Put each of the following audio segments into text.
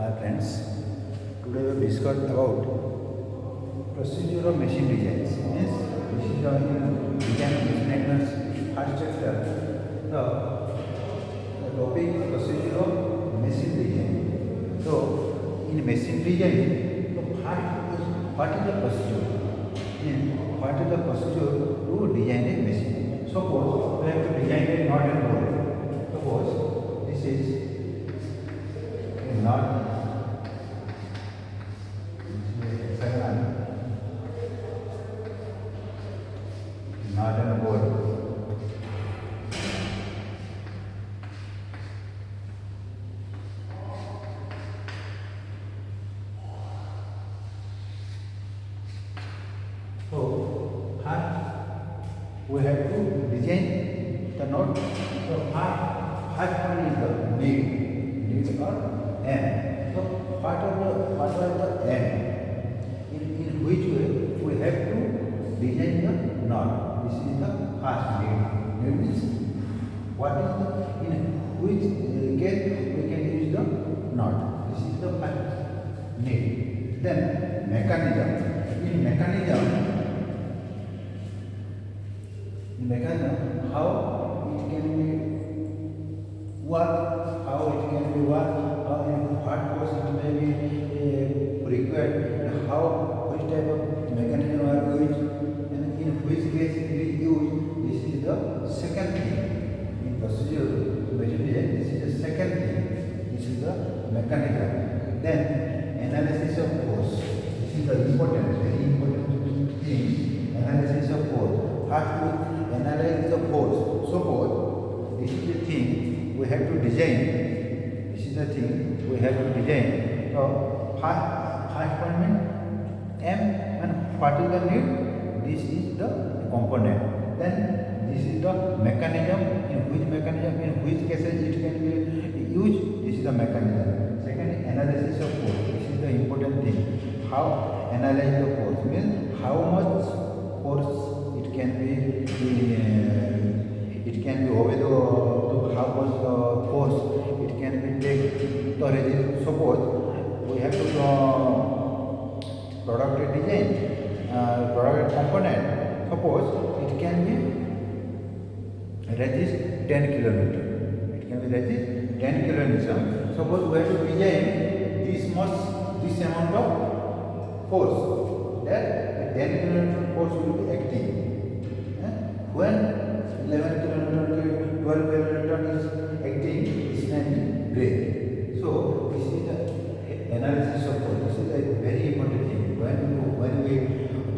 Hi friends, today we will discuss about procedure of machine designs. Means this is the design of machine maintenance first chapter. The topic is procedure of machine design. So in machine design, the what is the procedure? What is the procedure to design a machine? Suppose we have to design a knot and bolt. Suppose this is a knot. Not on a board. So, we have to design the knot. So, first one is the need or end. So, what are the end? In which way we have to design the knot? This is the first need. Need means what is the in which case we can use the knot. This is the first need. Then mechanism. In mechanism, how it can be work, how in what force it may be required, and how which type of mechanism are used, and in which case it is used. This is the second thing in procedure machine design. This is the second thing. This is the mechanism. Then analysis of force. This is the very important thing. Analysis of force. First we analyze the force. Suppose this is the thing we have to design. This is the thing we have to design. So first point M, and what is the need? This is the component. Then this is the mechanism. In which cases it can be used. This is the mechanism. Second, analysis of force. This is the important thing. How analyze the force means how much force it can be over the how much force it can be take to resist. Suppose we have to product a design, product component. Suppose it can be resist 10 kilometer. It can be resist 10 kilometer. Suppose we have to design this amount of force. That 10 kilometer force will be acting. When 11 kilometer, 12 kilometer is acting, this may be break. So this is the analysis of force. This is a very important thing. When we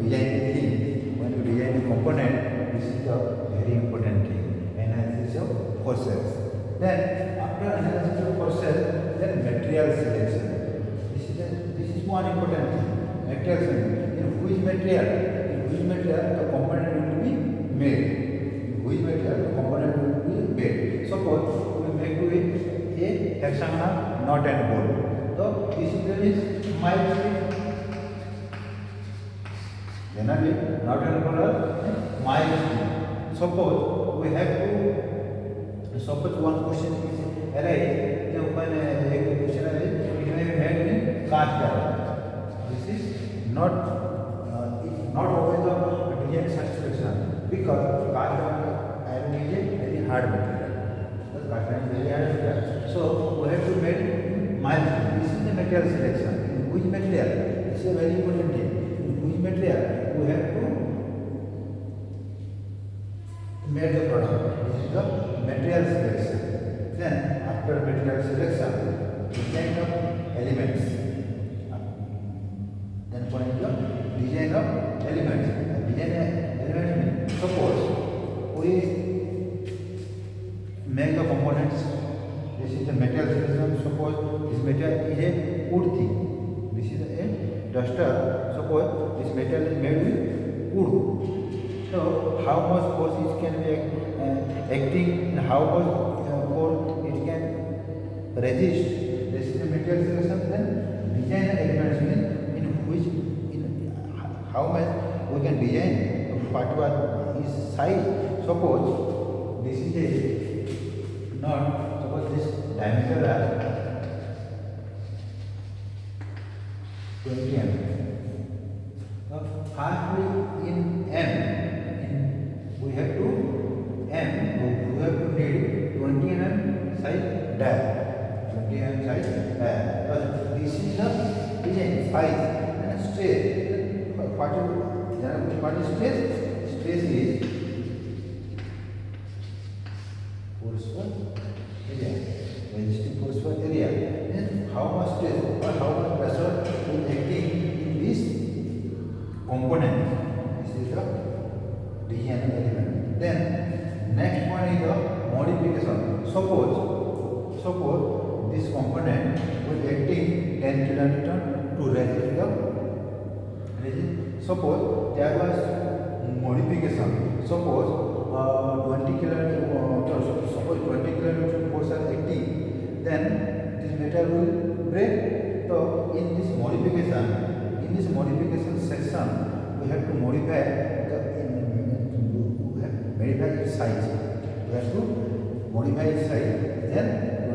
design a thing, when we design a component, this is the very important thing. Analysis of forces. Then after analysis of forces, then material selection. This is one important thing. Material selection. In which material the component will be made. In which material the component will be made. Suppose we make with a hexagonal knot and bolt. So this is mild. Generally, not and bolt mild. Suppose we have to. Suppose one question is arise. When a question arises, it may be made in cast iron. This is not always the design satisfaction, because cast iron is a very hard material. Because cast iron is very hard material. So we have to make mild. This is the material selection. In which material? This is a very important thing. In which material we have to make the product. This is the material selection. Then after material selection, design of elements. Then point is the design of elements. Suppose we make the components. This is the material selection. Suppose this material is a wood thing. This is a duster. Suppose this material is made with wood. So how much force it can be acting, and how much force it can resist. This is the material selection. Then design elements means how much we can design whatever is size. Suppose this is a knot. Suppose this diameter 20 mm. Firstly, in M, we have to need 20 mm size dial. 20 mm size dial. This is the design size and stress. What is stress? Stress is force per area. Resisting force per area. Then how much stress or how much pressure is acting in this component? This is the design element. Then next one is the modification. Suppose this component was acting 10 kilonewton to resist the resist. Suppose there was modification. Suppose 20 kilonewton. Suppose 20 kilonewton force are acting. Then this metal will break. So in this modification section, we have to modify its size. We have to modify its size. Then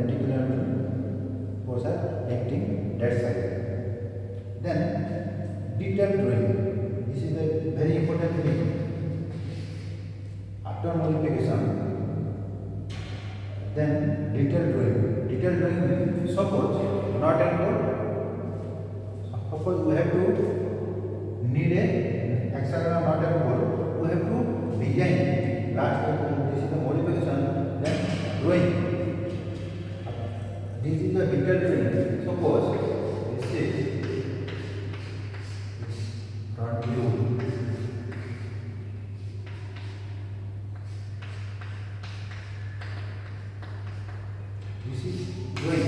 20 kilonewton force are acting that side. Then detailed drawing. This is a very important thing. After modification, then detailed drawing. Detailed drawing means suppose not and board. Suppose we have to need a hexagonal not and board. We have to design. Last this is the modification. Then drawing. This is the detailed drawing. Suppose this is front view. This is drawing.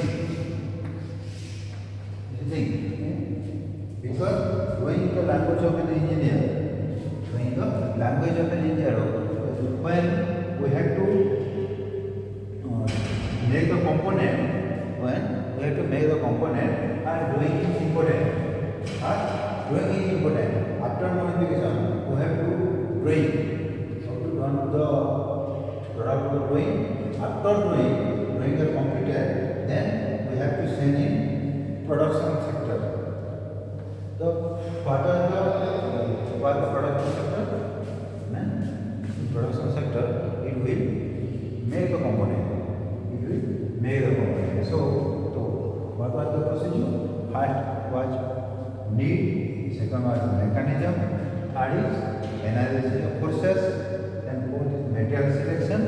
This is thing. Because drawing is the language of an engineer. Drawing is the language of an engineer. When we have to make the component, and drawing is important. Drawing is important. After modification, we have to drawing. So to run the product of drawing. After drawing is completed, then we have to send in production sector. The what are the production sector? Production sector, it will make the component. So what was the procedure? First was need, second was mechanism, third is analysis of forces, then fourth is material selection,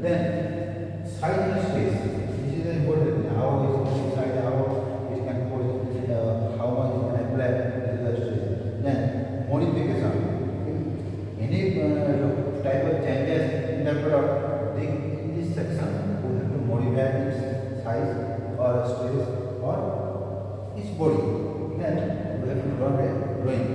then size and stress. This is the important thing. How is it decide, how it can force, how much it can apply to the stress. Then modification. Any type of changes in the product, in this section we have to modify its size or stress or its body. Then we have to draw a drawing.